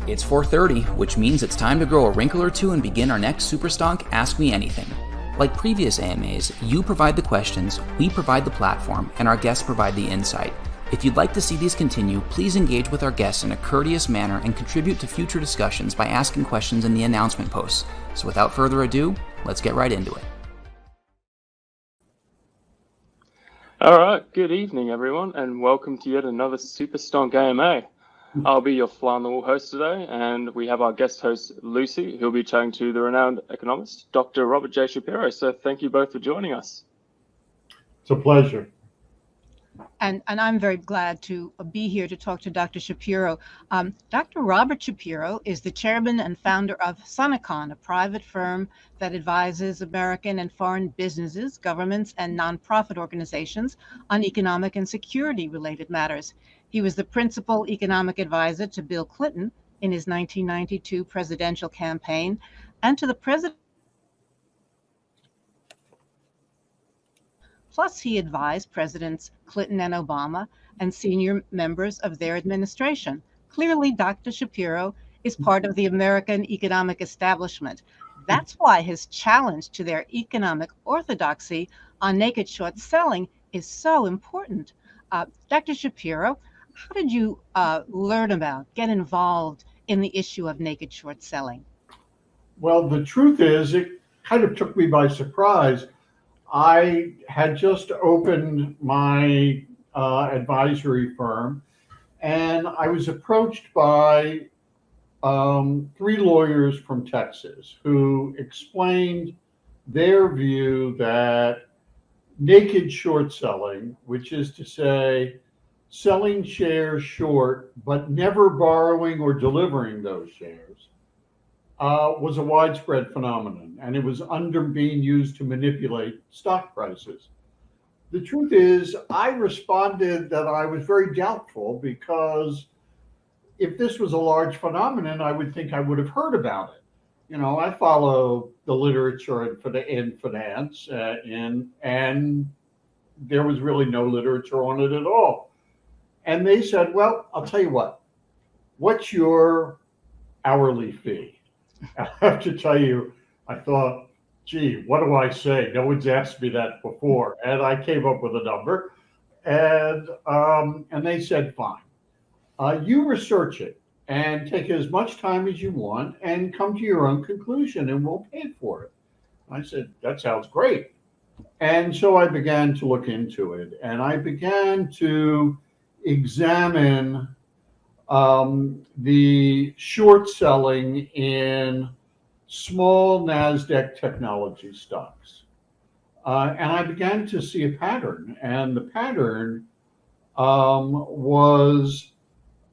It's 4:30, which means it's time to grow a wrinkle or two and begin our next Super Stonk Ask Me Anything. Like previous AMAs, you provide the questions, we provide the platform, and our guests provide the insight. If you'd like to see these continue, please engage with our guests in a courteous manner and contribute to future discussions by asking questions in the announcement posts. So without further ado, let's get right into it. All right, good evening, everyone, and welcome to yet another Super Stonk AMA. I'll be your fly on the wall host today, and we have our guest host, Lucy, who'll be chatting to the renowned economist, Dr. Robert J. Shapiro. So thank you both for joining us. It's a pleasure. And I'm very glad to be here to talk to Dr. Shapiro. Dr. Robert Shapiro is the chairman and founder of Sonecon, a private firm that advises American and foreign businesses, governments, and nonprofit organizations on economic and security-related matters. He was the principal economic advisor to Bill Clinton in his 1992 presidential campaign and to the president. Plus, he advised Presidents Clinton and Obama and senior members of their administration. Clearly, Dr. Shapiro is part of the American economic establishment. That's why his challenge to their economic orthodoxy on naked short selling is so important. Dr. Shapiro, how did you get involved in the issue of naked short selling? Well, the truth is, it kind of took me by surprise. I had just opened my advisory firm, and I was approached by 3 lawyers from Texas who explained their view that naked short selling, which is to say selling shares short but never borrowing or delivering those shares, was a widespread phenomenon, and it was being used to manipulate stock prices. The truth is, I responded that I was very doubtful, because if this was a large phenomenon, I would think I would have heard about it. You know, I follow the literature in finance, and there was really no literature on it at all. And they said, well, I'll tell you what's your hourly fee? I have to tell you, I thought, gee, what do I say? No one's asked me that before. And I came up with a number, and they said, fine. You research it and take as much time as you want and come to your own conclusion, and we'll pay for it. I said, that sounds great. And so I began to look into it, and I began to examine the short selling in small NASDAQ technology stocks. And I began to see a pattern. And the pattern was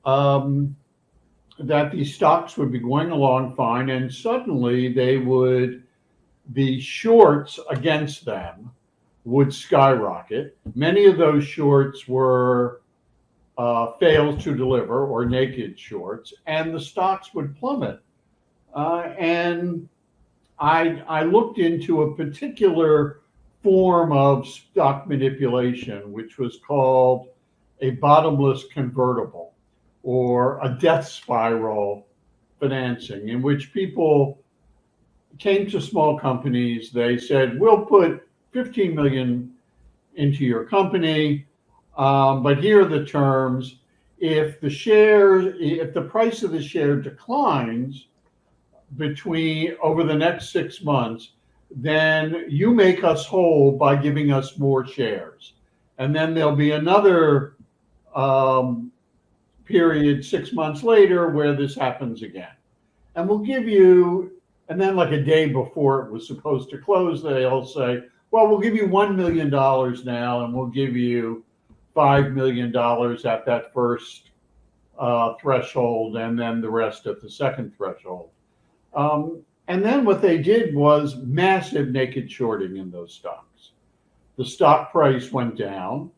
that these stocks would be going along fine, and suddenly the shorts against them would skyrocket. Many of those shorts were failed to deliver, or naked shorts, and the stocks would plummet. And I looked into a particular form of stock manipulation, which was called a bottomless convertible, or a death spiral financing, in which people came to small companies. They said, we'll put 15 million into your company. But here are the terms. If the price of the share declines over the next 6 months, then you make us whole by giving us more shares. And then there'll be another period 6 months later where this happens again. And we'll give you, and then like a day before it was supposed to close, they'll say, well, we'll give you $1 million now, and we'll give you $5 million at that first threshold, and then the rest at the second threshold. And then what they did was massive naked shorting in those stocks. The stock price went down.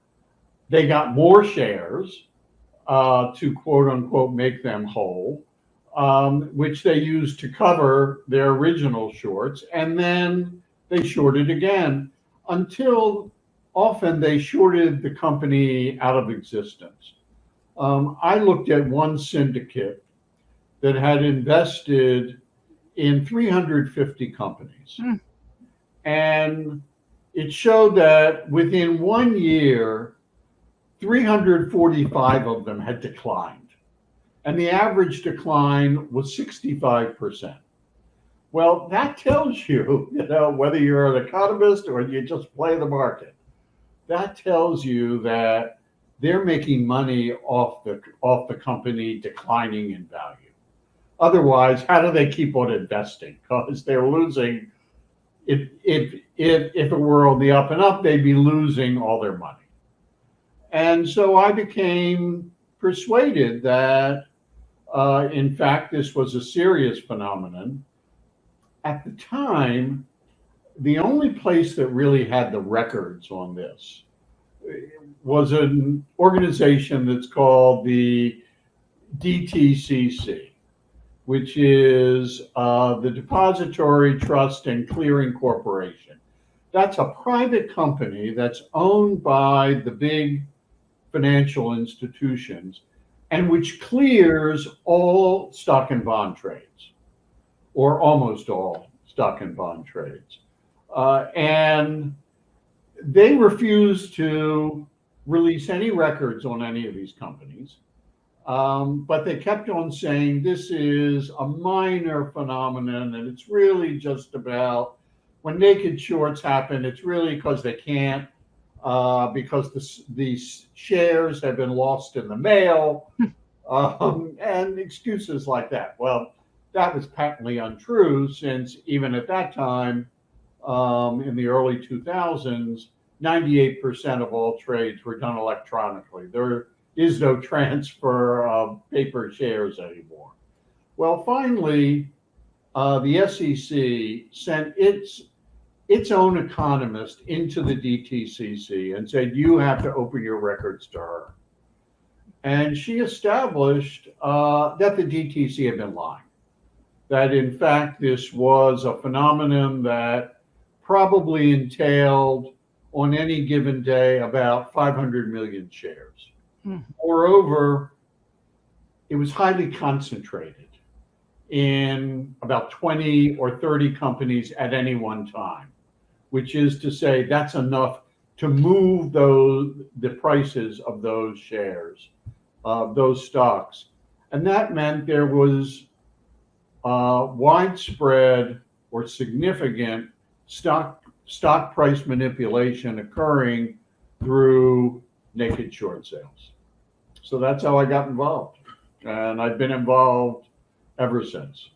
They got more shares to quote unquote make them whole, which they used to cover their original shorts. And then they shorted again until often they shorted the company out of existence. I looked at one syndicate that had invested in 350 companies. And it showed that within 1 year, 345 of them had declined. And the average decline was 65%. Well, that tells you, whether you're an economist or you just play the market, that tells you that they're making money off the company declining in value. Otherwise, how do they keep on investing? Because they're losing. If it were on the up and up, they'd be losing all their money. And so I became persuaded that, in fact, this was a serious phenomenon. At the time, the only place that really had the records on this was an organization that's called the DTCC, which is the Depository Trust and Clearing Corporation. That's a private company that's owned by the big financial institutions and which clears all stock and bond trades, or almost all stock and bond trades. And they refused to release any records on any of these companies. But they kept on saying this is a minor phenomenon and it's really just about when naked shorts happen, it's really because they can't, because these shares have been lost in the mail, and excuses like that. Well, that was patently untrue, since even at that time, in the early 2000s, 98% of all trades were done electronically. There is no transfer of paper shares anymore. Well, finally, the SEC sent its own economist into the DTCC and said, you have to open your records to her. And she established that the DTC had been lying, that in fact this was a phenomenon that probably entailed on any given day about 500 million shares. Moreover, it was highly concentrated in about 20 or 30 companies at any one time, which is to say that's enough to move the prices of those shares, those stocks. And that meant there was widespread or significant stock price manipulation occurring through naked short sales. So that's how I got involved. And I've been involved ever since.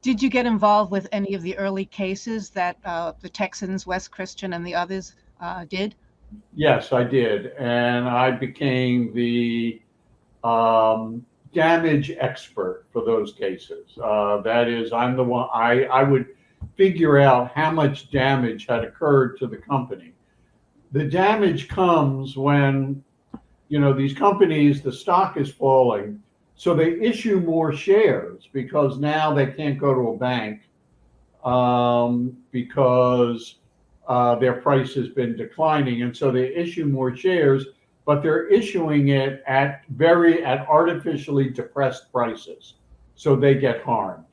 Did you get involved with any of the early cases that the Texans, West Christian, and the others did? Yes, I did. And I became the damage expert for those cases. That is, I'm the one, I would figure out how much damage had occurred to the company. The damage comes when, these companies, the stock is falling, so they issue more shares because now they can't go to a bank because their price has been declining. And so they issue more shares, but they're issuing it at artificially depressed prices. So they get harmed.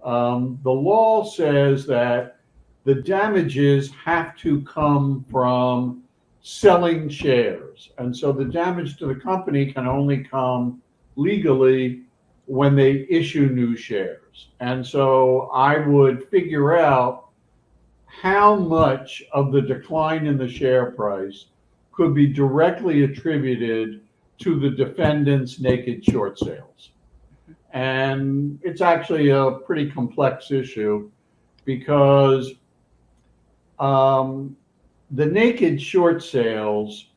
The law says that the damages have to come from selling shares. And so the damage to the company can only come legally when they issue new shares. And so I would figure out how much of the decline in the share price could be directly attributed to the defendant's naked short sales. And it's actually a pretty complex issue because the naked short sales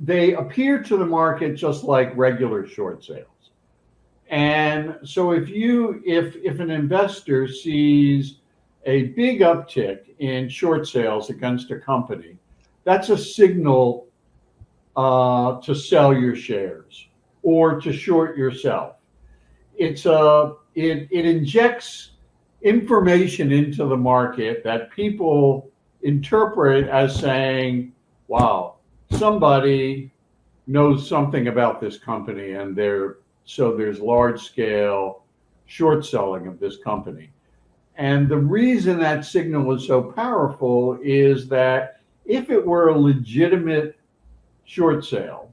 they appear to the market just like regular short sales. And so if an investor sees a big uptick in short sales against a company, that's a signal to sell your shares or to short yourself. It injects information into the market that people interpret as saying, wow, somebody knows something about this company and they're so there's large scale short selling of this company. And the reason that signal is so powerful is that if it were a legitimate short sale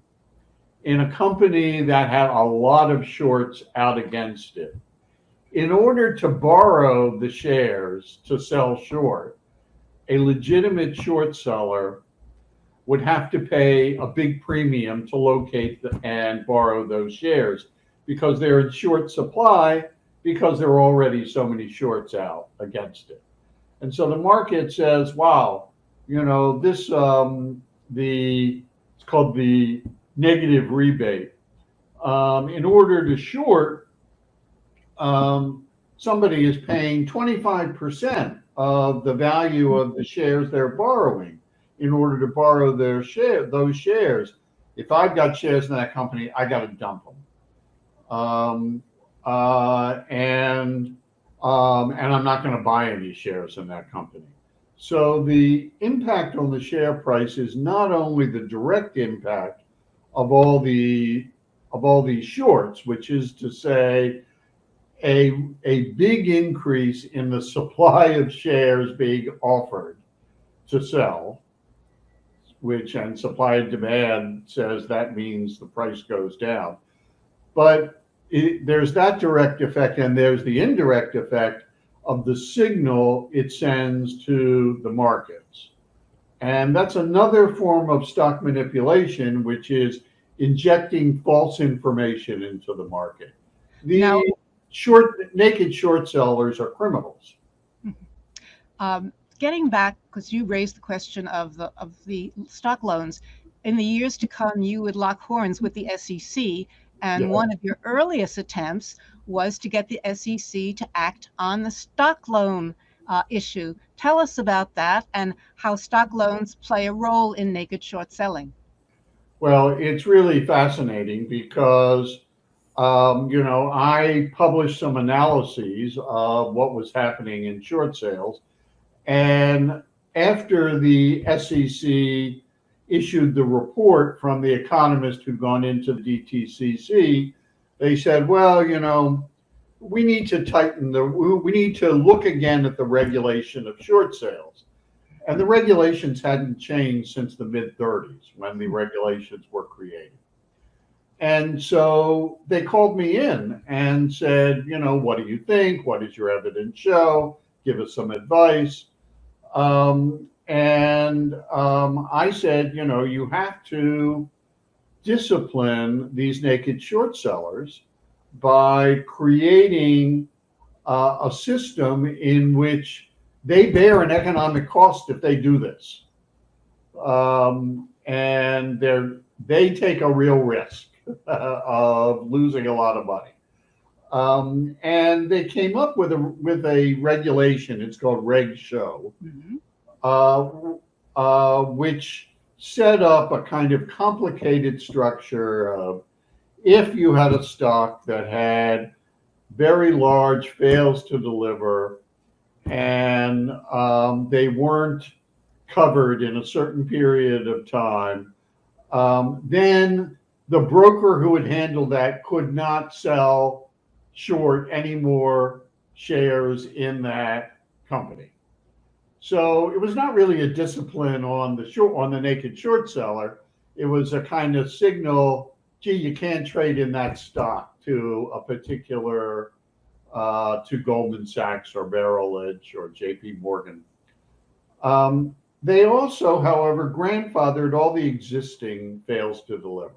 in a company that had a lot of shorts out against it, in order to borrow the shares to sell short, a legitimate short seller would have to pay a big premium to locate and borrow those shares because they're in short supply because there are already so many shorts out against it. And so the market says, wow, this it's called the negative rebate. In order to short, somebody is paying 25% of the value of the shares they're borrowing in order to borrow those shares. If I've got shares in that company, I got to dump them. And I'm not going to buy any shares in that company. So the impact on the share price is not only the direct impact of all these shorts, which is to say a big increase in the supply of shares being offered to sell, and supply and demand says that means the price goes down. But there's that direct effect, and there's the indirect effect of the signal it sends to the markets. And that's another form of stock manipulation, which is injecting false information into the market. The naked short sellers are criminals. Getting back, because you raised the question of the stock loans, in the years to come, you would lock horns with the SEC. And one of your earliest attempts was to get the SEC to act on the stock loan issue. Tell us about that and how stock loans play a role in naked short selling. Well, it's really fascinating because, I published some analyses of what was happening in short sales. And after the SEC issued the report from the economist who'd gone into the DTCC, they said, well, we need to we need to look again at the regulation of short sales. And the regulations hadn't changed since the mid-30s when the regulations were created. And so they called me in and said, what do you think? What does your evidence show? Give us some advice. I said, you have to discipline these naked short sellers by creating a system in which they bear an economic cost if they do this. And they take a real risk of losing a lot of money. And they came up with a regulation. It's called Reg Show, which set up a kind of complicated structure of if you had a stock that had very large fails to deliver and they weren't covered in a certain period of time, then the broker who would handle that could not sell short any more shares in that company. So it was not really a discipline on the naked short seller. It was a kind of signal, gee, you can't trade in that stock to a particular, to Goldman Sachs or Merrill Lynch or JP Morgan. They also, however, grandfathered all the existing fails to deliver.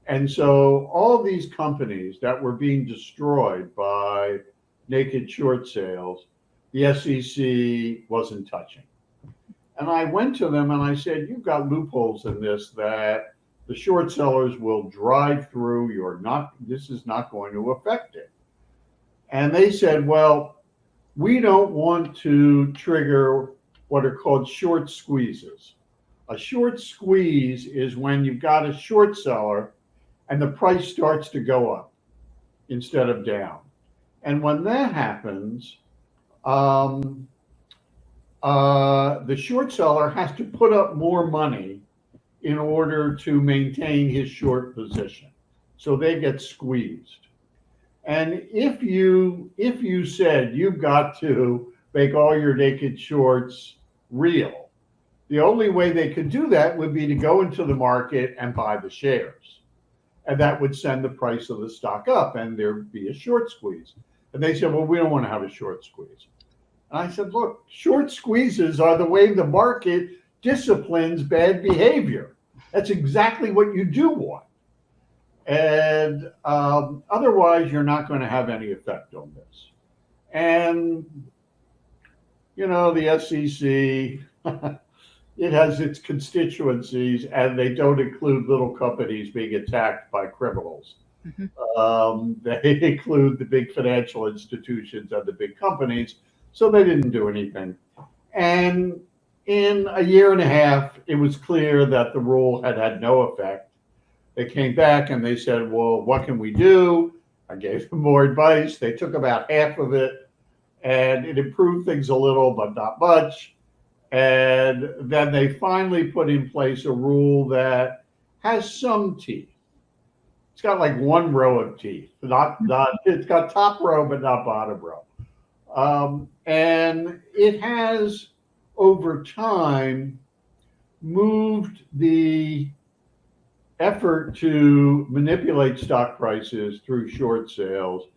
And so all these companies that were being destroyed by naked short sales, the SEC wasn't touching. And I went to them and I said, you've got loopholes in this that the short sellers will drive through. This is not going to affect it. And they said, well, we don't want to trigger what are called short squeezes. A short squeeze is when you've got a short seller and the price starts to go up instead of down. And when that happens, the short seller has to put up more money in order to maintain his short position. So they get squeezed. And if you said you've got to make all your naked shorts real, the only way they could do that would be to go into the market and buy the shares. And that would send the price of the stock up and there'd be a short squeeze. And they said, well, we don't want to have a short squeeze. And I said, look, short squeezes are the way the market disciplines bad behavior. That's exactly what you do want. And otherwise, you're not going to have any effect on this. And, the SEC, it has its constituencies, and they don't include little companies being attacked by criminals. Mm-hmm. They include the big financial institutions and the big companies, so they didn't do anything. And in a year and a half, it was clear that the rule had no effect. They came back and they said, well, what can we do? I gave them more advice. They took about half of it, and it improved things a little, but not much. And then they finally put in place a rule that has some teeth. It's got like one row of teeth. It's got top row, but not bottom row. And it has, over time, moved the effort to manipulate stock prices through short sales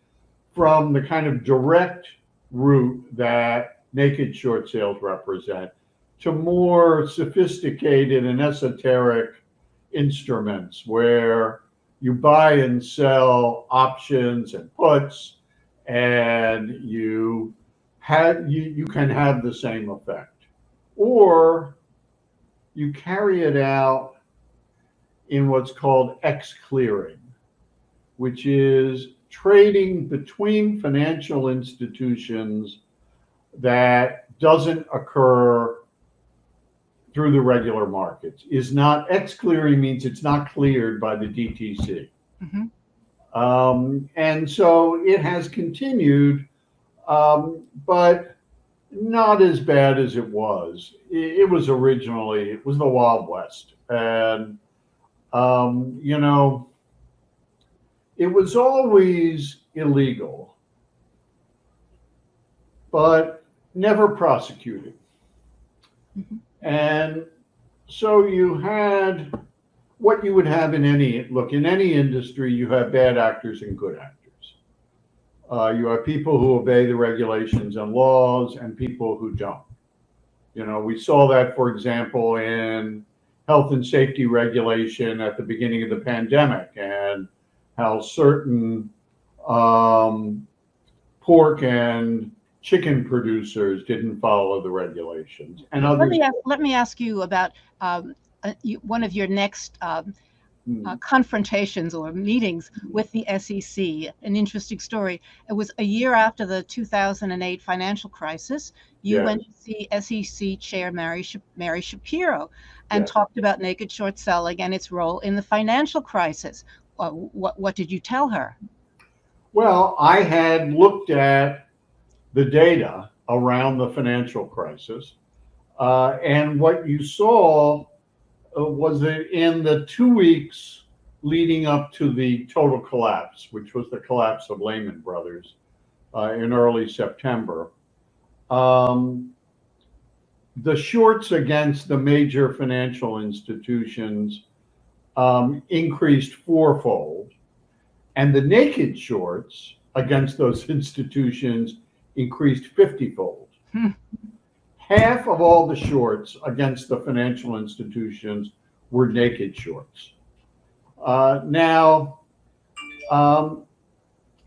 from the kind of direct route that naked short sales represent to more sophisticated and esoteric instruments where you buy and sell options and puts, and you can have the same effect. Or you carry it out in what's called X-clearing, which is trading between financial institutions that doesn't occur through the regular markets. X-clearing means it's not cleared by the DTCC. Mm-hmm. And so it has continued, but not as bad as it was. It was the Wild West. And it was always illegal, but never prosecuted. Mm-hmm. And so you had what you would have in any industry. You have bad actors and good actors. You have people who obey the regulations and laws and people who don't. We saw that, for example, in health and safety regulation at the beginning of the pandemic, and how certain pork and chicken producers didn't follow the regulations, and others. Let me ask you about one of your next confrontations or meetings with the SEC. An interesting story. It was a year after the 2008 financial crisis. You went to see SEC Chair Mary Shapiro and talked about naked short selling and its role in the financial crisis. What did you tell her? Well, I had looked at the data around the financial crisis, and what you saw was that in the 2 weeks leading up to the total collapse, which was the collapse of Lehman Brothers in early September, the shorts against the major financial institutions increased fourfold, and the naked shorts against those institutions increased 50-fold. Half of all the shorts against the financial institutions were naked shorts. And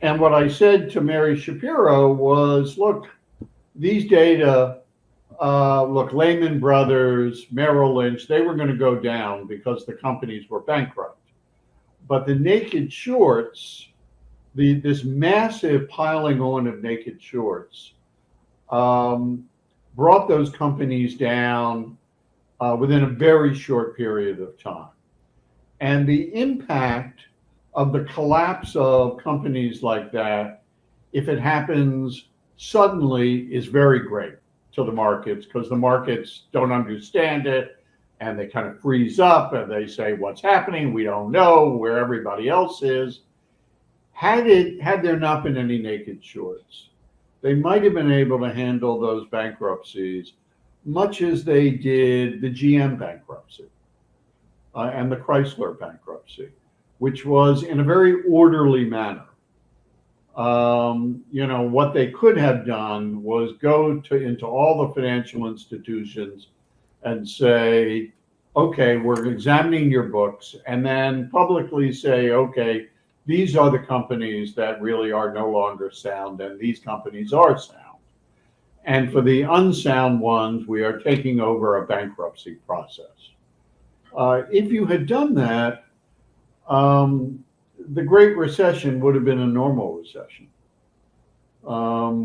what I said to Mary Shapiro was, look, these data, Lehman Brothers, Merrill Lynch, they were going to go down because the companies were bankrupt. But the naked shorts, this massive piling on of naked shorts, brought those companies down within a very short period of time. And the impact of the collapse of companies like that, if it happens suddenly, is very great to the markets, because the markets don't understand it. and they kind of freeze up and they say, what's happening? We don't know where everybody else is. Had there not been any naked shorts, they might have been able to handle those bankruptcies much as they did the GM bankruptcy and the Chrysler bankruptcy, which was in a very orderly manner. What they could have done was go into all the financial institutions and say, okay, we're examining your books, and then publicly say, okay, these are the companies that really are no longer sound, and these companies are sound. And for the unsound ones, we are taking over a bankruptcy process. If you had done that, the Great Recession would have been a normal recession.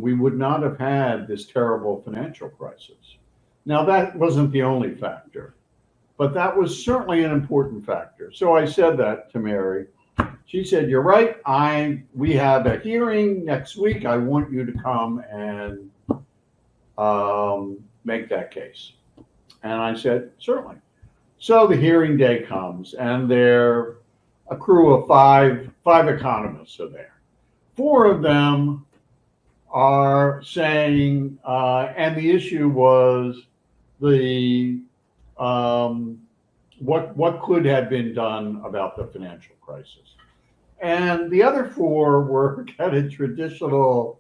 We would not have had this terrible financial crisis. Now, that wasn't the only factor, but that was certainly an important factor. So I said that to Mary. She said, you're right. We have a hearing next week. I want you to come and make that case. And I said, certainly. So the hearing day comes, and there a crew of five economists are there. Four of them are saying, and the issue was the what could have been done about the financial crisis. And the other four were kind of traditional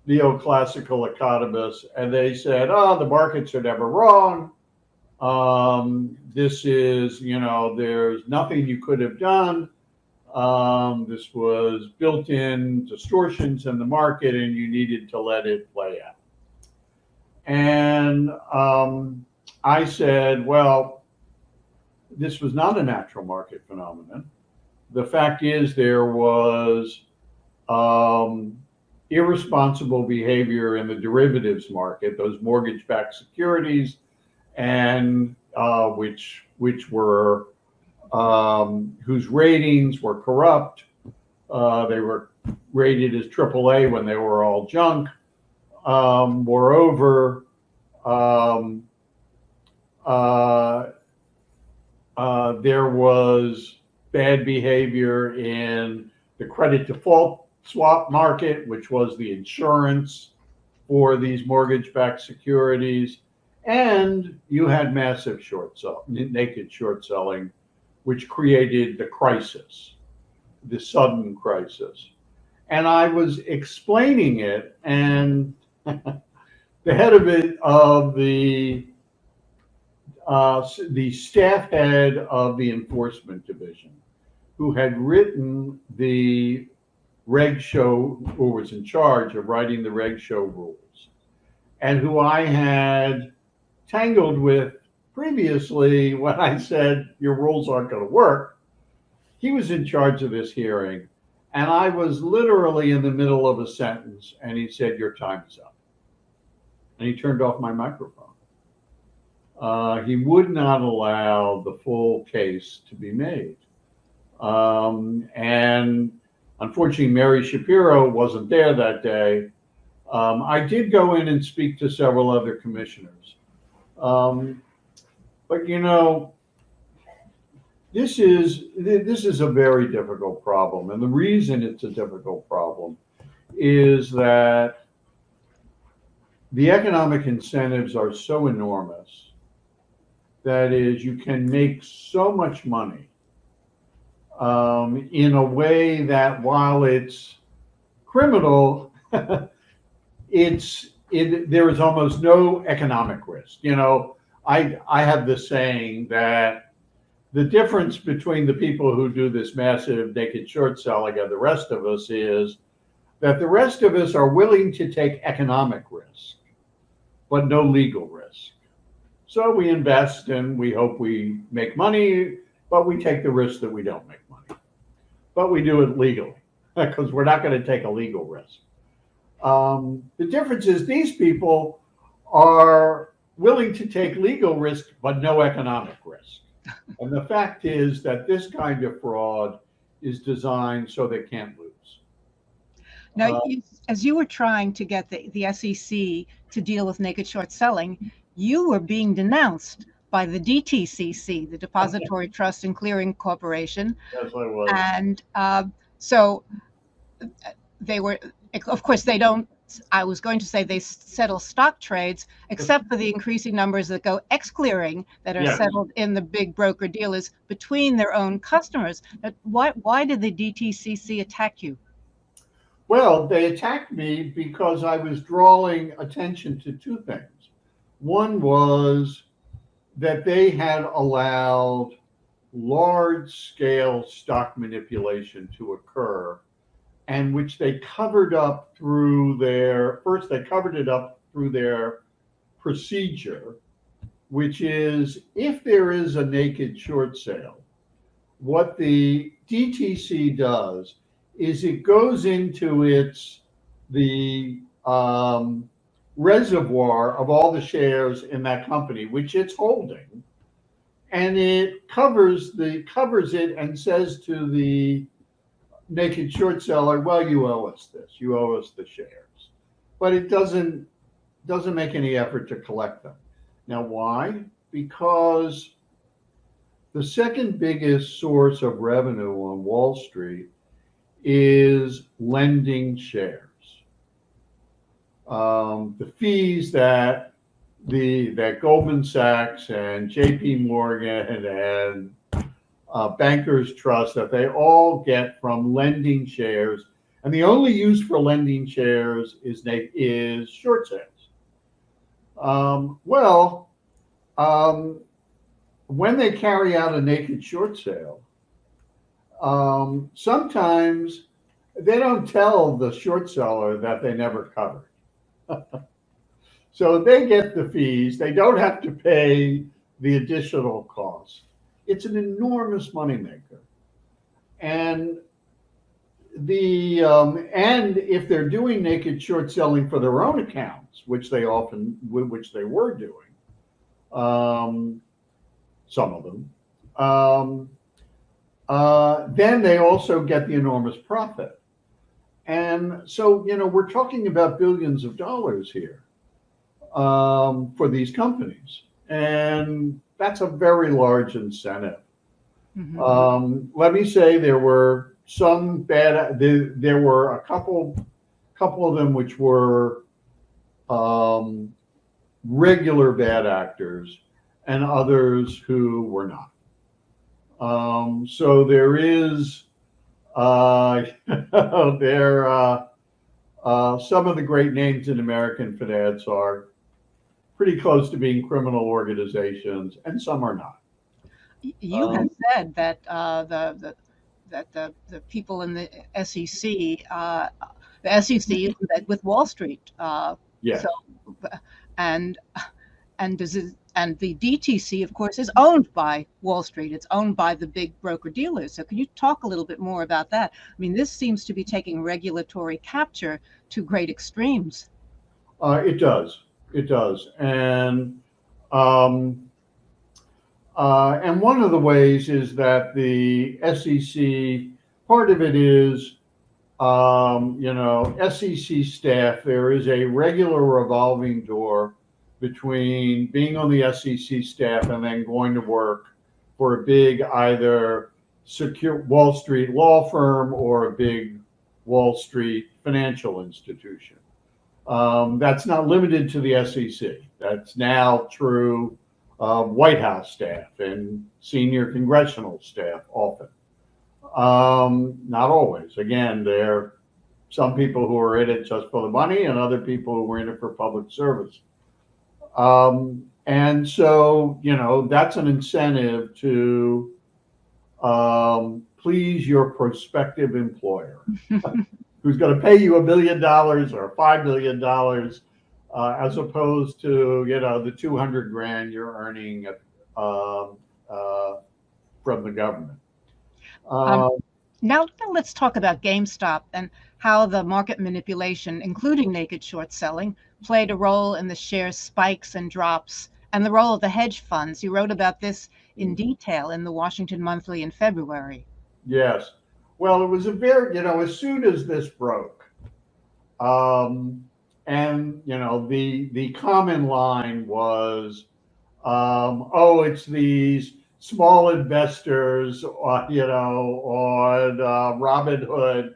neoclassical economists, and they said, oh, the markets are never wrong. This is, there's nothing you could have done. This was built-in distortions in the market, and you needed to let it play out. And I said, well, this was not a natural market phenomenon. The fact is there was irresponsible behavior in the derivatives market, those mortgage-backed securities, and which were whose ratings were corrupt. They were rated as AAA when they were all junk. Moreover, there was bad behavior in the credit default swap market, which was the insurance for these mortgage-backed securities. And you had massive naked short selling, which created the crisis, the sudden crisis. And I was explaining it, and the head of the staff head of the enforcement division, who had written the reg show, who was in charge of writing the reg show rules, and who I had tangled with previously when I said your rules aren't going to work. He was in charge of this hearing, and I was literally in the middle of a sentence, and he said, your time is up. And he turned off my microphone. He would not allow the full case to be made. And unfortunately, Mary Shapiro wasn't there that day. I did go in and speak to several other commissioners. But this is a very difficult problem. And the reason it's a difficult problem is that the economic incentives are so enormous. That is, you can make so much money in a way that while it's criminal, there is almost no economic risk. I have this saying that the difference between the people who do this massive naked short selling and the rest of us is that the rest of us are willing to take economic risk, but no legal risk. So we invest and we hope we make money, but we take the risk that we don't make money. But we do it legally because we're not going to take a legal risk. The difference is these people are willing to take legal risk, but no economic risk. And the fact is that this kind of fraud is designed so they can't lose. Now, as you were trying to get the SEC to deal with naked short selling, you were being denounced by the DTCC, the Depository Trust and Clearing Corporation. Yes, I was. And so they were, of course, they don't, I was going to say they settle stock trades, except for the increasing numbers that go ex-clearing that are Yes. settled in the big broker dealers between their own customers. Why did the DTCC attack you? Well, they attacked me because I was drawing attention to two things. One was that they had allowed large-scale stock manipulation to occur, and which they covered up through their, first they covered it up through their procedure, which is if there is a naked short sale, what the DTC does is it goes into the reservoir of all the shares in that company, which it's holding, and it covers it and says to the naked short seller, well, you owe us this, you owe us the shares, but it doesn't make any effort to collect them. Now, why? Because the second biggest source of revenue on Wall Street is lending shares. The fees that Goldman Sachs and JP Morgan and Bankers Trust, that they all get from lending shares, and the only use for lending shares is short sales. When they carry out a naked short sale, sometimes they don't tell the short seller that they never covered. So they get the fees. They don't have to pay the additional costs. It's an enormous moneymaker. And if they're doing naked short selling for their own accounts, which they were doing, some of them, then they also get the enormous profit. And so, we're talking about billions of dollars here for these companies. And that's a very large incentive. Mm-hmm. Let me say there were there were a couple of them which were regular bad actors and others who were not. So there is some of the great names in American finance are pretty close to being criminal organizations, and some are not. You have said that the people in the SEC, is in bed with Wall Street. Yes. So, and the DTC, of course, is owned by Wall Street. It's owned by the big broker dealers. So can you talk a little bit more about that? I mean, this seems to be taking regulatory capture to great extremes. It does. And one of the ways is that the SEC, part of it is, SEC staff, there is a regular revolving door between being on the SEC staff and then going to work for a big either secure Wall Street law firm or a big Wall Street financial institution. That's not limited to the SEC. That's now true of White House staff and senior congressional staff often. Not always. Again, there are some people who are in it just for the money and other people who are in it for public service. And so, that's an incentive to please your prospective employer who's going to pay you $1 million or $5 million as opposed to, the $200,000 you're earning from the government. Now let's talk about GameStop and how the market manipulation, including naked short selling, played a role in the share spikes and drops and the role of the hedge funds. You wrote about this in detail in the Washington Monthly in February. Yes. Well, it was a very, as soon as this broke, and, the common line was, It's these small investors, on Robinhood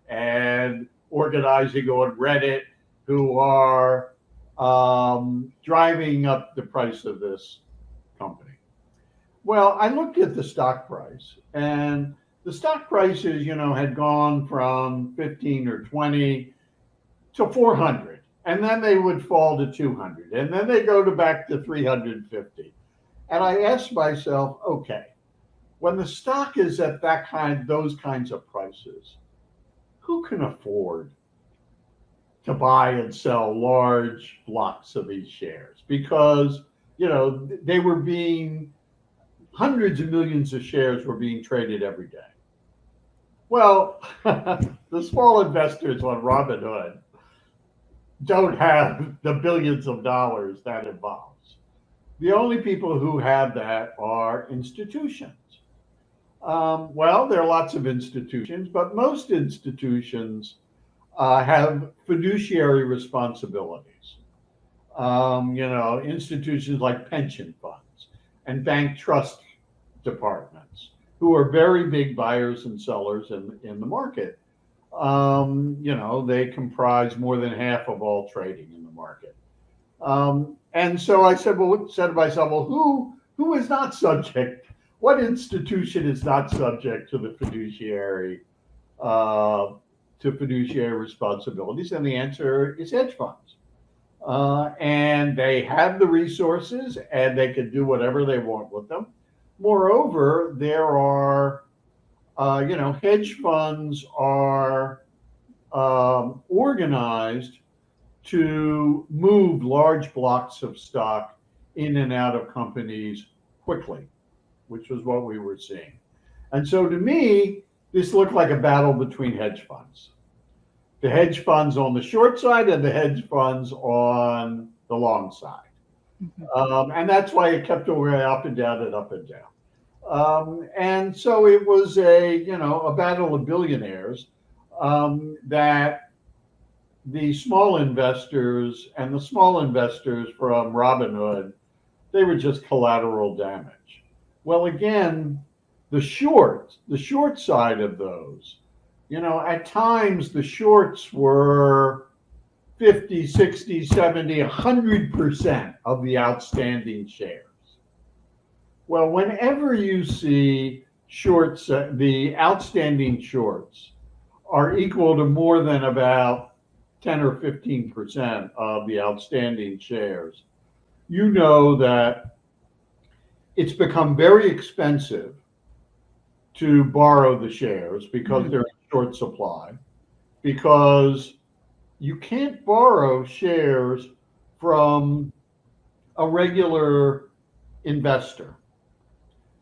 and organizing on Reddit who are driving up the price of this company. Well, I looked at the stock price, and the stock prices, had gone from 15 or 20 to 400, and then they would fall to 200, and then they go back to 350. And I asked myself, okay, when the stock is at those kinds of prices, who can afford to buy and sell large blocks of these shares? Because, they were hundreds of millions of shares were being traded every day. Well, the small investors on Robinhood don't have the billions of dollars that involves. The only people who have that are institutions. There are lots of institutions, but most institutions have fiduciary responsibilities. Institutions like pension funds and bank trust departments, who are very big buyers and sellers in the market. They comprise more than half of all trading in the market. And so I said to myself, well, who is not subject? What institution is not subject to the fiduciary responsibilities? And the answer is hedge funds. And they have the resources, and they can do whatever they want with them. Moreover, there are, hedge funds are organized to move large blocks of stock in and out of companies quickly, which was what we were seeing. And so to me, this looked like a battle between hedge funds. The hedge funds on the short side and the hedge funds on the long side. Mm-hmm. And that's why it kept going up and down and up and down. And so it was a battle of billionaires that the small investors from Robinhood, they were just collateral damage. Well, again, the short side of those, at times the shorts were 50, 60, 70, 100% of the outstanding shares. Well, whenever you see shorts, the outstanding shorts are equal to more than about 10 or 15% of the outstanding shares, you know that it's become very expensive to borrow the shares because they're in short supply, because you can't borrow shares from a regular investor,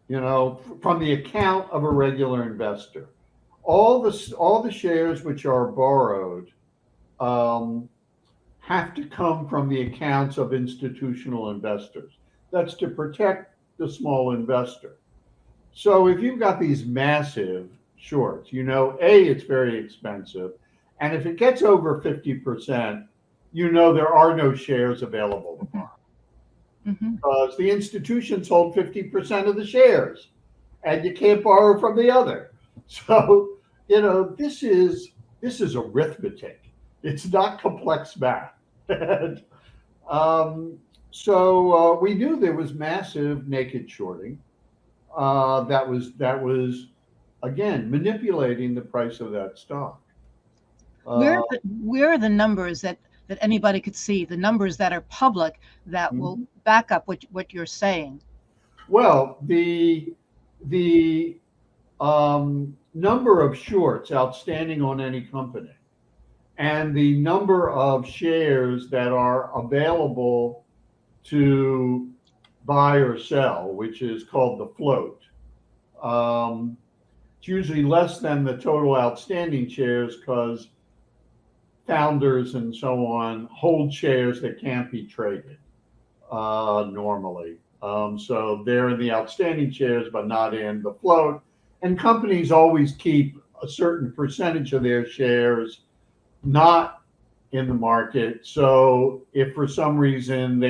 from the account of a regular investor. All the shares which are borrowed have to come from the accounts of institutional investors. That's to protect the small investor. So if you've got these massive shorts, it's very expensive. And if it gets over 50%, there are no shares available to borrow. Mm-hmm. Because the institutions hold 50% of the shares, and you can't borrow from the other. So, this is arithmetic. It's not complex math. So we knew there was massive naked shorting. That was again manipulating the price of that stock. Where are the numbers that anybody could see? The numbers that are public that will back up what you're saying. Well, the number of shorts outstanding on any company and the number of shares that are available to buy or sell, which is called the float. It's usually less than the total outstanding shares because founders and so on hold shares that can't be traded normally. So they're in the outstanding shares, but not in the float. And companies always keep a certain percentage of their shares not in the market. So if for some reason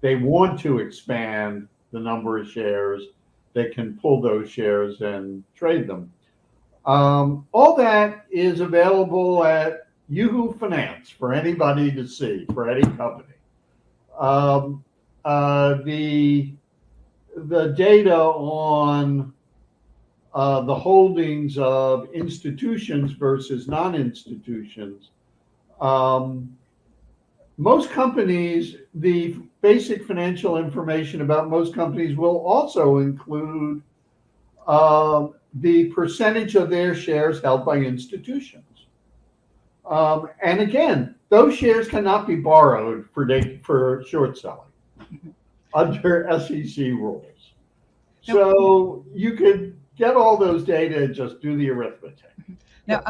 they want to expand the number of shares, they can pull those shares and trade them. All that is available at Yahoo Finance for anybody to see, for any company. The data on the holdings of institutions versus non-institutions, most companies, the basic financial information about most companies will also include the percentage of their shares held by institutions. And again, those shares cannot be borrowed for short selling under SEC rules. So you could get all those data and just do the arithmetic. Now,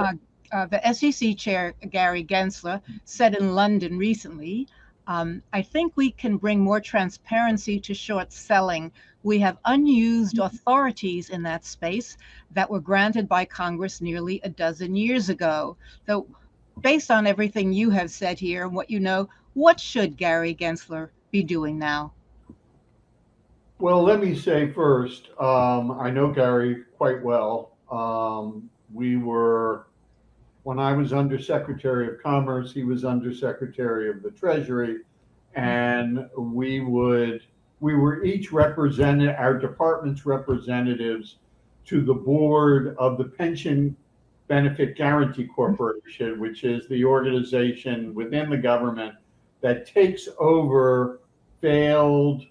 the SEC chair, Gary Gensler, said in London recently, I think we can bring more transparency to short selling. We have unused authorities in that space that were granted by Congress nearly a dozen years ago. So based on everything you have said here and what you know, what should Gary Gensler be doing now? Well, let me say first, I know Gary quite well. When I was Undersecretary of Commerce, he was Undersecretary of the Treasury, and we were each represented, our department's representatives to the board of the Pension Benefit Guaranty Corporation, which is the organization within the government that takes over failed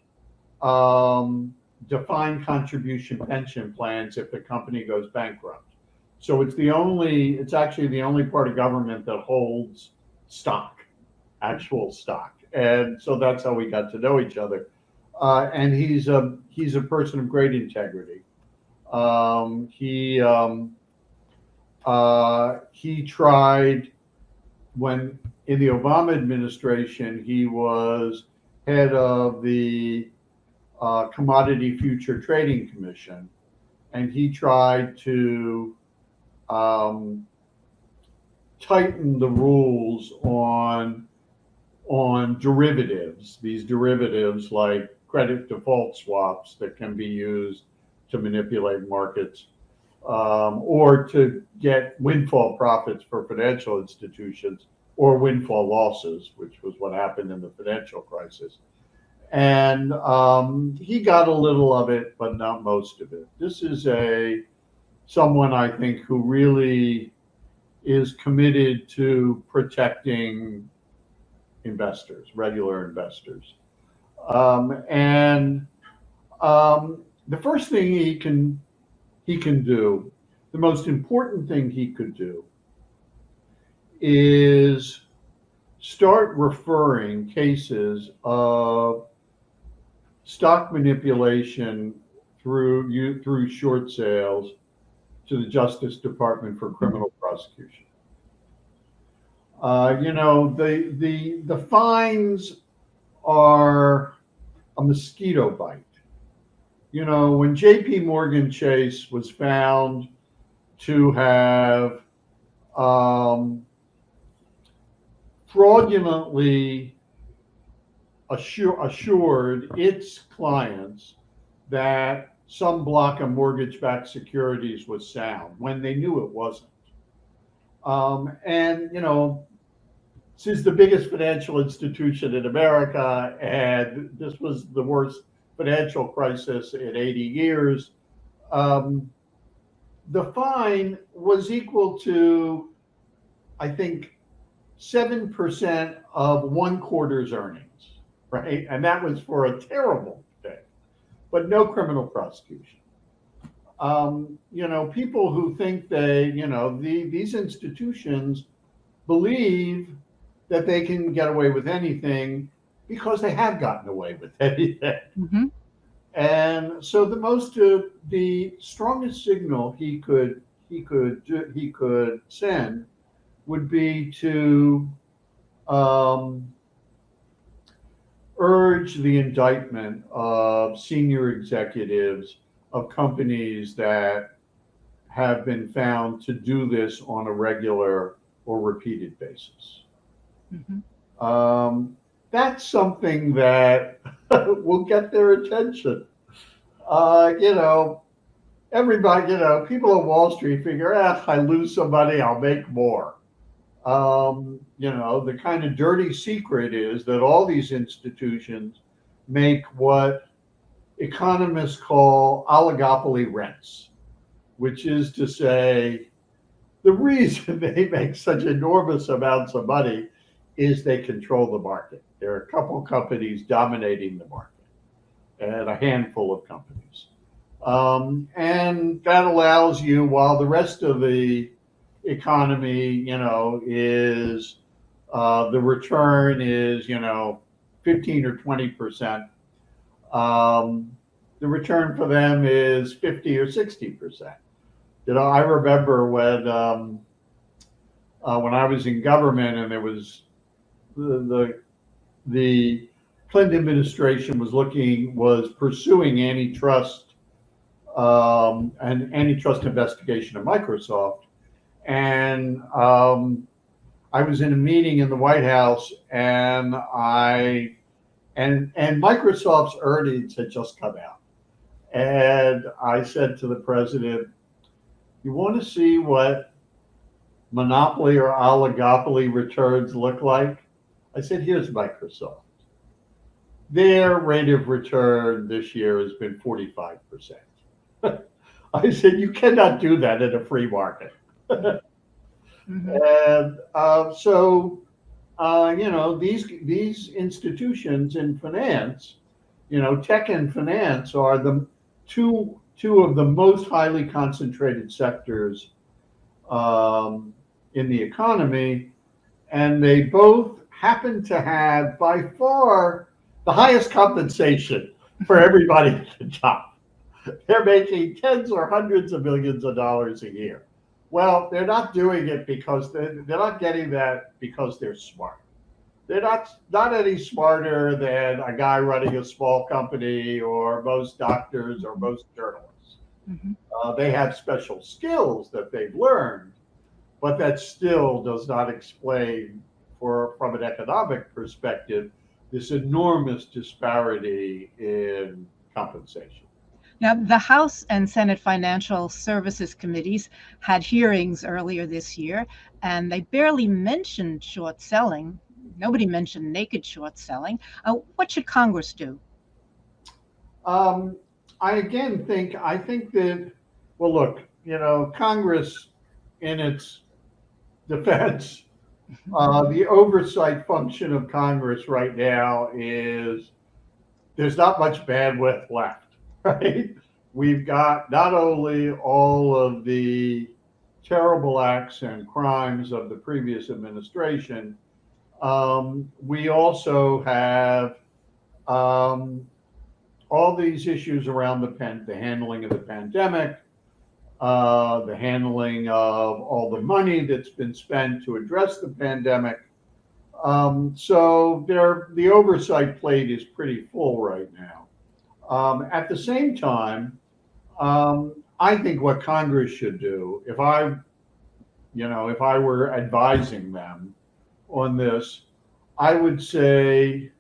defined contribution pension plans if the company goes bankrupt. So it's actually the only part of government that holds stock, actual stock. And so that's how we got to know each other. And he's a person of great integrity. He tried, when in the Obama administration, he was head of the Commodity Future Trading Commission, and he tried to tighten the rules on derivatives. These derivatives like credit default swaps that can be used to manipulate markets, or to get windfall profits for financial institutions, or windfall losses, which was what happened in the financial crisis. And he got a little of it, but not most of it. This is someone, I think, who really is committed to protecting investors, regular investors. The first thing he can do, the most important thing he could do, is start referring cases of stock manipulation through short sales to the Justice Department for criminal prosecution. The fines are a mosquito bite. When J.P. Morgan Chase was found to have fraudulently assured its clients that some block of mortgage-backed securities was sound when they knew it wasn't. This is the biggest financial institution in America, and this was the worst financial crisis in 80 years. The fine was equal to, I think, 7% of 1 quarter's earnings, right? And that was for a terrible thing, but no criminal prosecution. People who think these institutions believe that they can get away with anything because they have gotten away with anything. Mm-hmm. And so the strongest signal he could send would be to urge the indictment of senior executives of companies that have been found to do this on a regular or repeated basis. Mm-hmm. That's something that will get their attention. You know, everybody, people on Wall Street figure, I lose some money, I'll make more. The kind of dirty secret is that all these institutions make what economists call oligopoly rents, which is to say, the reason they make such enormous amounts of money is they control the market. There are a couple companies dominating the market and a handful of companies. And that allows you, while the rest of the economy, is the return is, 15 or 20%. The return for them is 50 or 60%. I remember when I was in government and there was the Clinton administration was pursuing antitrust an antitrust investigation of Microsoft, and I was in a meeting in the White House, and Microsoft's earnings had just come out, and I said to the president, "You want to see what monopoly or oligopoly returns look like?" I said, "Here's Microsoft. Their rate of return this year has been 45%. I said, "You cannot do that in a free market." Mm-hmm. And these institutions in finance, tech and finance are the two of the most highly concentrated sectors in the economy, and they both happen to have by far the highest compensation for everybody at the top. They're making tens or hundreds of millions of dollars a year. Well, they're not doing it because they're not getting that because they're smart. They're not any smarter than a guy running a small company or most doctors or most journalists. Mm-hmm. They have special skills that they've learned, but that still does not explain, from an economic perspective, this enormous disparity in compensation. Now, the House and Senate Financial Services Committees had hearings earlier this year, and they barely mentioned short selling. Nobody mentioned naked short selling. What should Congress do? I think that, well, look, Congress, in its defense, the oversight function of Congress right now is there's not much bandwidth left. Right? We've got not only all of the terrible acts and crimes of the previous administration, we also have all these issues around the handling of the pandemic, the handling of all the money that's been spent to address the pandemic. So the oversight plate is pretty full right now. At the same time, I think what Congress should do, if I were advising them on this, I would say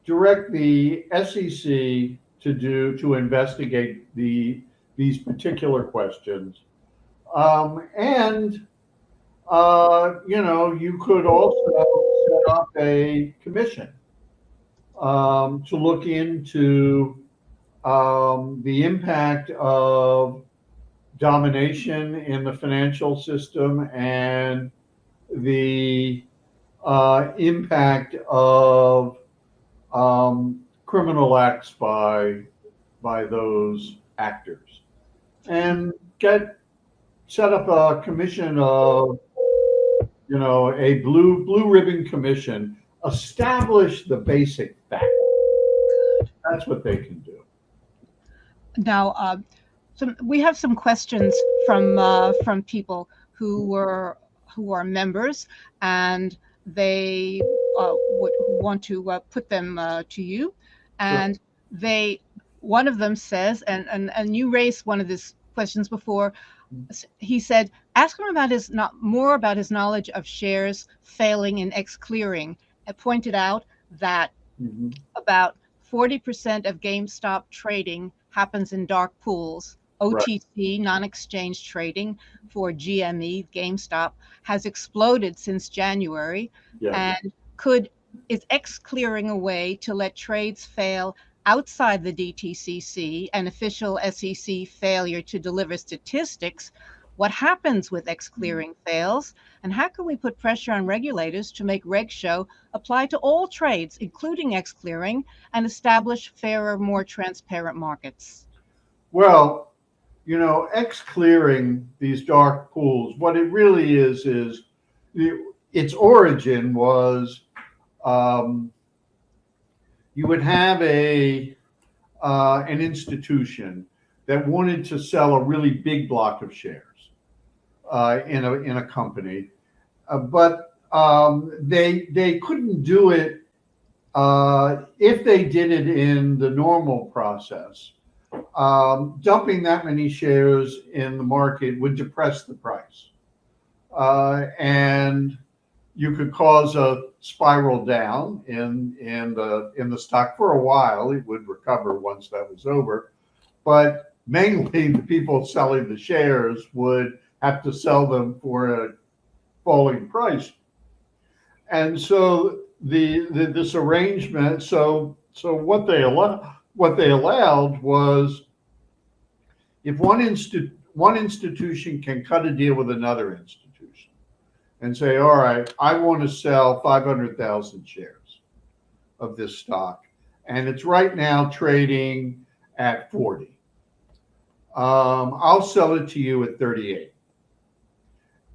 direct the SEC to investigate these particular questions, and you could also set up a commission to look into the impact of domination in the financial system and the impact of criminal acts by those actors, and set up a commission of a blue ribbon commission. Establish the basic facts. That's what they can do. Now, we have some questions from people who are members, and they would want to put them to you. And sure. One of them says, and you raised one of these questions before. He said, ask him about more about his knowledge of shares failing in ex-clearing pointed out that about 40% of GameStop trading happens in dark pools. Right. OTC, non-exchange trading for GME, GameStop, has exploded since January. Yes. And is X clearing a way to let trades fail outside the DTCC, an official SEC failure to deliver statistics? What happens with X clearing fails? And how can we put pressure on regulators to make Reg Show apply to all trades, including X clearing, and establish fairer, more transparent markets? Well, X clearing, these dark pools, what it really is its origin was you would have an institution that wanted to sell a really big block of shares in a company, but they couldn't do it if they did it in the normal process. Dumping that many shares in the market would depress the price, and you could cause a spiral down in the stock for a while. It would recover once that was over, but mainly the people selling the shares would have to sell them for a falling price. And so this arrangement, so what they allowed was, if one institution can cut a deal with another institution and say, all right, I want to sell 500,000 shares of this stock, and it's right now trading at 40. I'll sell it to you at 38.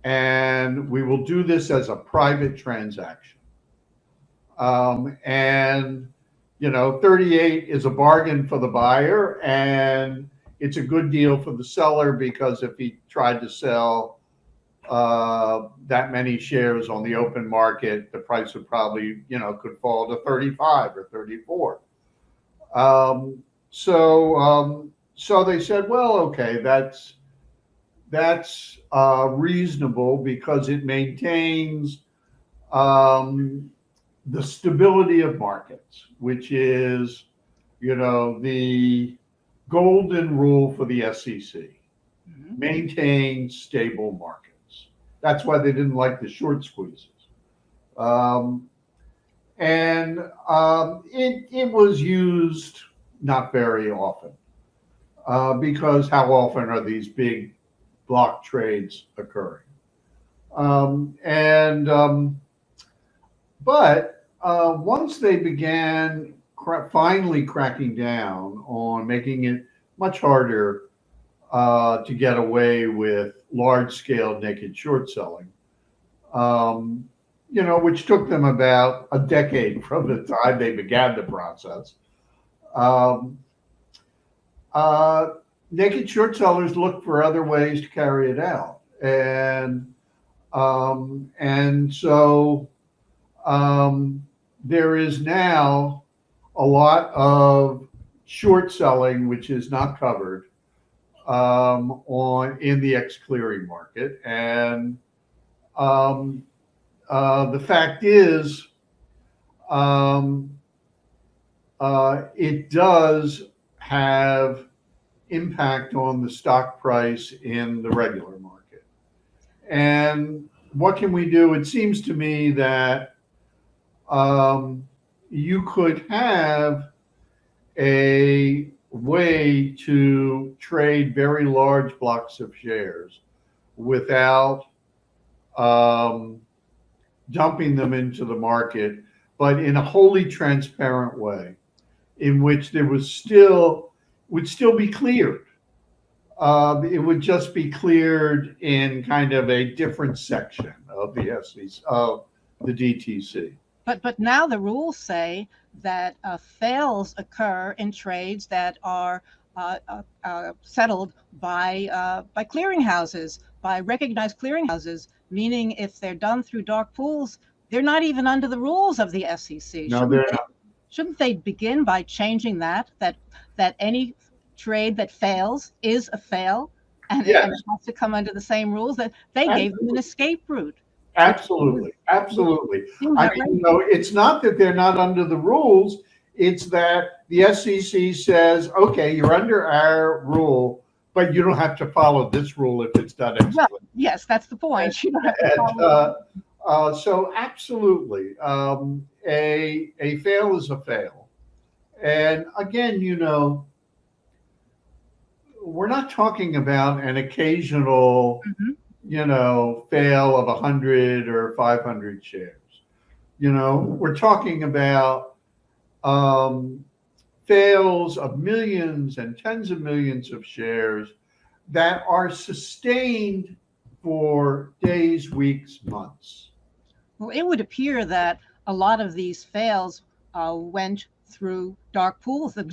And we will do this as a private transaction. And 38 is a bargain for the buyer, and it's a good deal for the seller, because if he tried to sell that many shares on the open market, the price would probably, could fall to 35 or 34. So they said, well, okay, that's reasonable, because it maintains the stability of markets, which is, the golden rule for the SEC. Maintain stable markets. That's why they didn't like the short squeezes. It was used not very often, because how often are these big block trades occurring? But once they began finally cracking down on making it much harder to get away with large-scale naked short selling, which took them about a decade from the time they began the process, naked short sellers looked for other ways to carry it out. And so there is now a lot of short selling which is not covered in the X clearing market. And the fact is, it does have impact on the stock price in the regular market. And what can we do? It seems to me that you could have a way to trade very large blocks of shares without dumping them into the market, but in a wholly transparent way, in which there would still be cleared. It would just be cleared in kind of a different section of the SEC, of the DTC. But now the rules say that fails occur in trades that are settled by clearinghouses, by recognized clearinghouses, meaning if they're done through dark pools, they're not even under the rules of the SEC. No, they're not. Shouldn't they begin by changing that any trade that fails is a fail, and Yes. it has to come under the same rules? That they gave them an escape route. Absolutely, absolutely. Seems I outrageous. mean, it's not that they're not under the rules. It's that the SEC says, okay, you're under our rule, but you don't have to follow this rule if it's done Well, excellently. yes, that's the point. You don't have to And follow. so absolutely, a fail is a fail. And again, we're not talking about an occasional, Mhm. fail of 100 or 500 shares. We're talking about fails of millions and tens of millions of shares that are sustained for days, weeks, months. Well, it would appear that a lot of these fails went through dark pools. The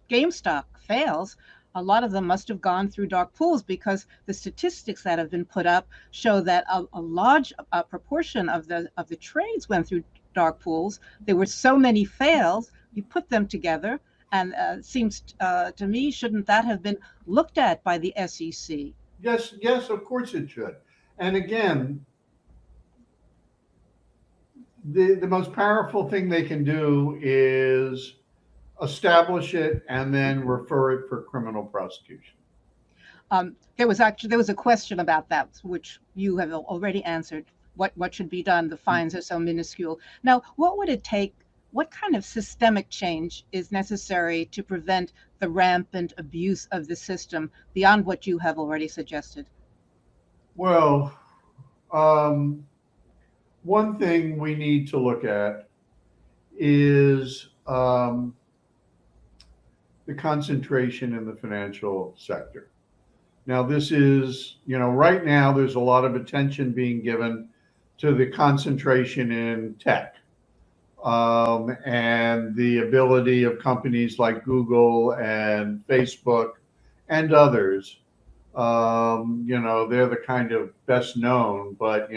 GameStop fails, a lot of them must have gone through dark pools because the statistics that have been put up show that a large proportion of the trades went through dark pools. There were so many fails. You put them together, and it seems to me, shouldn't that have been looked at by the SEC? Yes, yes, of course it should. And again, the most powerful thing they can do is establish it and then refer it for criminal prosecution. There was a question about that, which you have already answered. What should be done? The fines are so minuscule. Now, what would it take? What kind of systemic change is necessary to prevent the rampant abuse of the system beyond what you have already suggested? Well, one thing we need to look at is the concentration in the financial sector. Now, this is, right now there's a lot of attention being given to the concentration in tech, and the ability of companies like Google and Facebook and others. They're the kind of best known, but,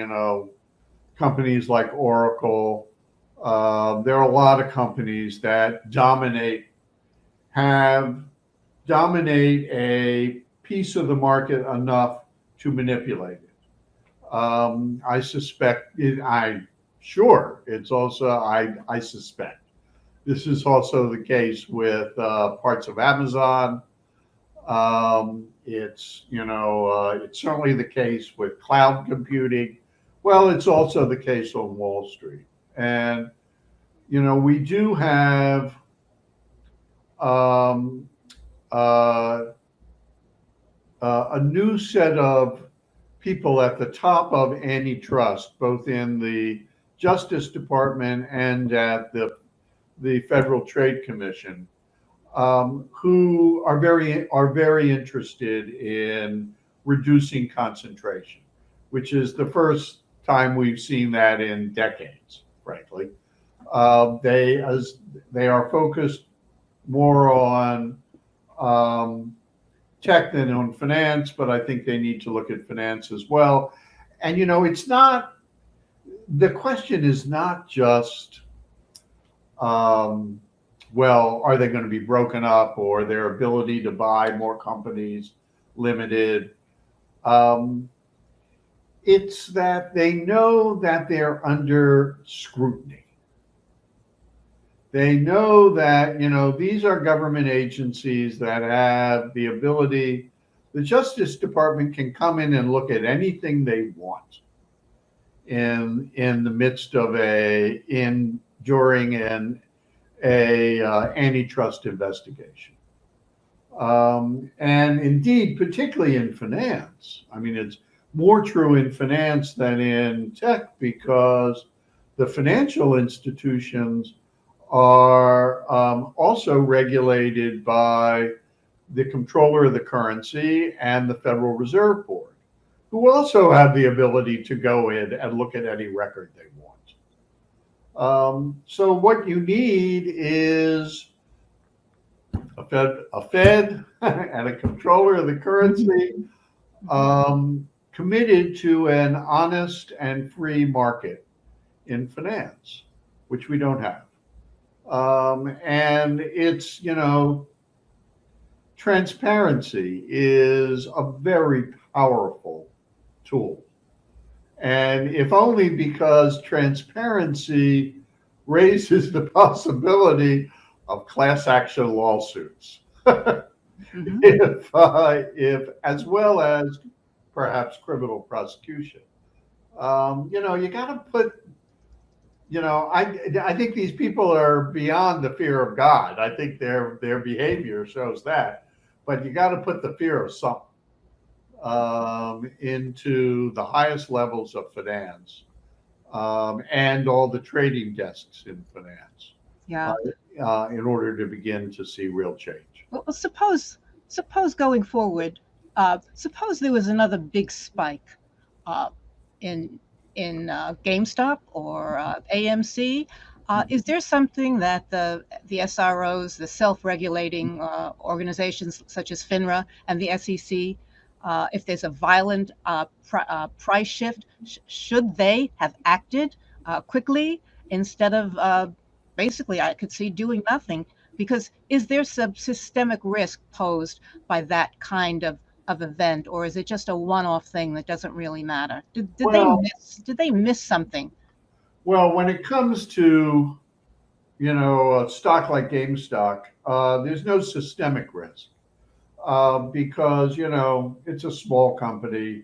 companies like Oracle, there are a lot of companies that dominate a piece of the market enough to manipulate it. I suspect I suspect this is also the case with parts of Amazon. It's certainly the case with cloud computing. Well, it's also the case on Wall Street. And, we do have a new set of people at the top of antitrust, both in the Justice Department and at the Federal Trade Commission, who are very interested in reducing concentration, which is the first time we've seen that in decades, frankly. They are focused more on tech than on finance, but I think they need to look at finance as well. And the question is not just, well, are they going to be broken up or their ability to buy more companies limited? It's that they know that they're under scrutiny. They know that, these are government agencies that have the ability. The Justice Department can come in and look at anything they want in the midst of during an antitrust investigation. And indeed, particularly in finance, I mean, it's more true in finance than in tech because the financial institutions are also regulated by the comptroller of the currency and the Federal Reserve Board, who also have the ability to go in and look at any record they want. So what you need is a Fed and a comptroller of the currency committed to an honest and free market in finance, which we don't have. And it's, transparency is a very powerful tool. And if only because transparency raises the possibility of class action lawsuits. Mhm. If as well as perhaps criminal prosecution. You got to put, I think these people are beyond the fear of God. I think their behavior shows that, but you got to put the fear of something into the highest levels of finance and all the trading desks in finance Yeah. in order to begin to see real change. Well, suppose going forward, suppose there was another big spike uh, in GameStop or AMC. Is there something that the SROs, the self-regulating organizations such as FINRA and the SEC, if there's a violent price shift, should they have acted quickly instead of basically, I could see doing nothing? Because is there some systemic risk posed by that kind of event, or is it just a one-off thing that doesn't really matter? Well, Did they miss something? well, when it comes to a stock like GameStop, there's no systemic risk because it's a small company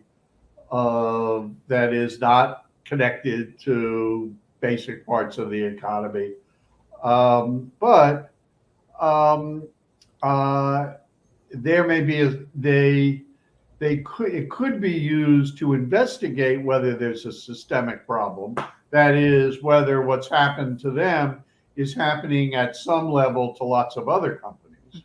that is not connected to basic parts of the economy, but um, uh, there may be it could be used to investigate whether there's a systemic problem. That is, whether what's happened to them is happening at some level to lots of other companies,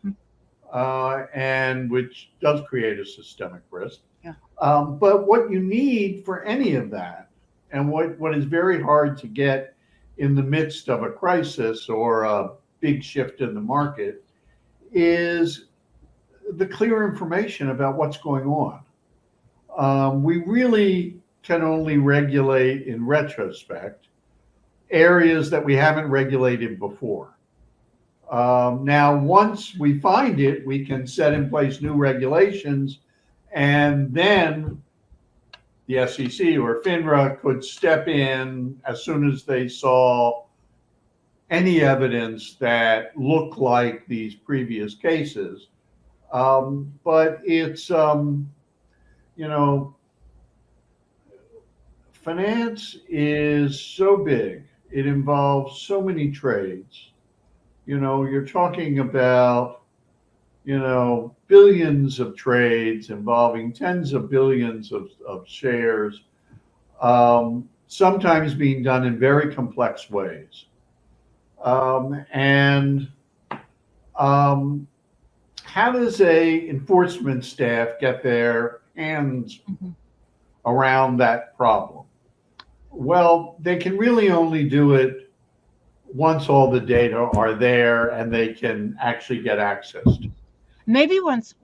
Mm-hmm. And which does create a systemic risk. Yeah. But what you need for any of that, and what is very hard to get in the midst of a crisis or a big shift in the market, is the clear information about what's going on. We really can only regulate in retrospect areas that we haven't regulated before. Now, once we find it, we can set in place new regulations, and then the SEC or FINRA could step in as soon as they saw any evidence that looked like these previous cases. But it's, finance is so big. It involves so many trades. You're talking about, billions of trades involving tens of billions of shares, sometimes being done in very complex ways. And how does a enforcement staff get their hands Mm-hmm. around that problem? Well, they can really only do it once all the data are there and they can actually get access to. Maybe once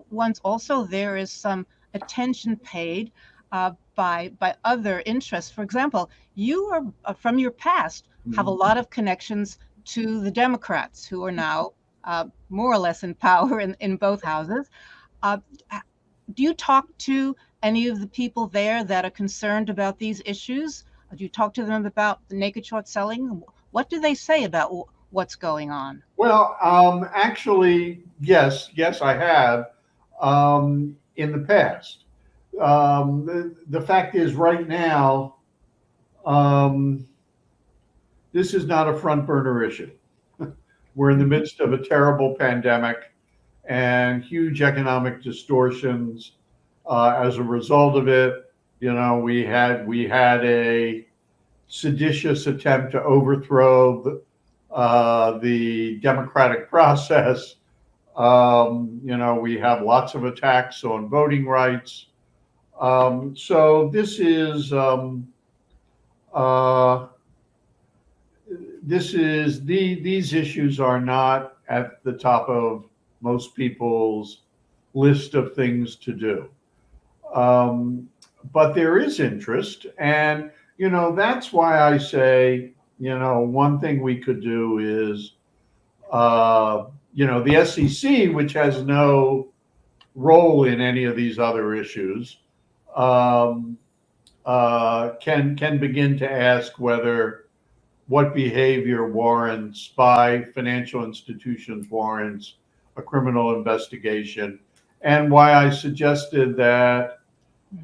also there is some attention paid by other interests. For example, you are from your past have a lot of connections to the Democrats, who are now more or less in power in both houses. Uh, do you talk to any of the people there that are concerned about these issues? Do you talk to them about the naked short selling? What do they say about what's going on? Well, actually, yes, I have in the past. The fact is, right now, this is not a front burner issue. We're in the midst of a terrible pandemic and huge economic distortions as a result of it. We had a seditious attempt to overthrow the democratic process. We have lots of attacks on voting rights. So these issues are not at the top of most people's list of things to do. But there is interest, and that's why I say, one thing we could do is, the SEC, which has no role in any of these other issues, can begin to ask whether what behavior warrants by financial institutions warrants a criminal investigation, and why I suggested that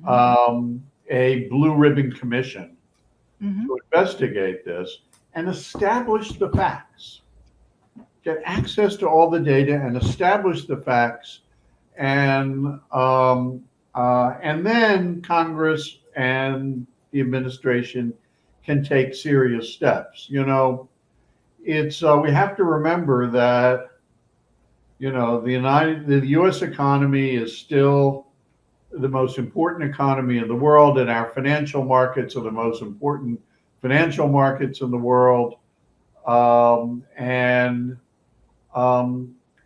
a blue ribbon commission to investigate this and establish the facts, get access to all the data and establish the facts, and then Congress and the administration can take serious steps. It's we have to remember that the U.S. economy is still the most important economy in the world, and our financial markets are the most important financial markets in the world, and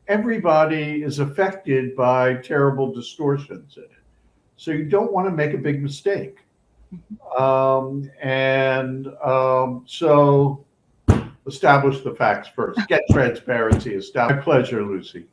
everybody is affected by terrible distortions in it. So you don't want to make a big mistake. So establish the facts first. Get transparency. My pleasure, Lucy.